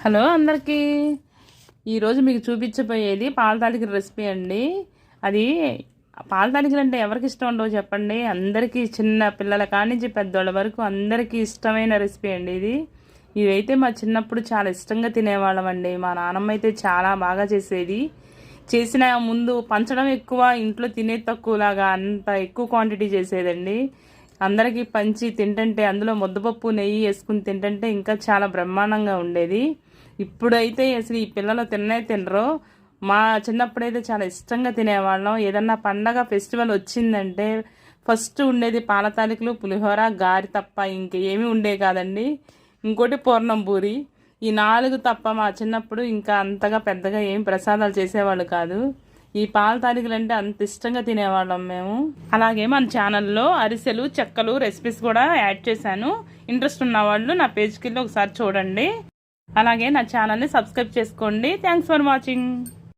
Hello అందరికీ ఈరోజు మీకు చూపించబోయేది పాల తాలికల రెసిపీ అండి. అది పాల తాలికలు అంటే ఎవరికి ఇష్టం ఉండవు చెప్పండి. అందరికీ, చిన్న పిల్లల కానించి పెద్దోళ్ళ వరకు అందరికీ ఇష్టమైన రెసిపీ అండి ఇది. ఇవైతే మా చిన్నప్పుడు చాలా ఇష్టంగా తినేవాళ్ళం అండి. మా నాన్నమ్మ అయితే చాలా బాగా చేసేది. చేసిన ముందు పంచడం ఎక్కువ, ఇంట్లో తినేది తక్కువలాగా అంత ఎక్కువ క్వాంటిటీ చేసేదండి. అందరికీ పంచి తింటుంటే అందులో ముద్దపప్పు నెయ్యి వేసుకుని తింటుంటే ఇంకా చాలా బ్రహ్మాండంగా ఉండేది. ఇప్పుడైతే అసలు ఈ పిల్లలు తినరు. మా చిన్నప్పుడైతే చాలా ఇష్టంగా తినేవాళ్ళం. ఏదన్నా పండగ ఫెస్టివల్ వచ్చిందంటే ఫస్ట్ ఉండేది పాల తాలికలు, పులిహోర, గారి తప్ప ఇంకేమీ ఉండే కాదండి. ఇంకోటి పూర్ణం పూరి. ఈ 4 తప్ప మా చిన్నప్పుడు ఇంకా అంతగా పెద్దగా ఏం ప్రసాదాలు చేసేవాళ్ళు కాదు. ఈ పాల తాలికలు అంటే అంత ఇష్టంగా తినేవాళ్ళం మేము. అలాగే మన ఛానల్లో అరిసెలు, చెక్కలు రెసిపీస్ కూడా యాడ్ చేశాను. ఇంట్రెస్ట్ ఉన్న వాళ్ళు నా పేజ్కి వెళ్ళి ఒకసారి చూడండి. అలాగే నా ఛానల్ని సబ్స్క్రైబ్ చేసుకోండి. Thanks for watching.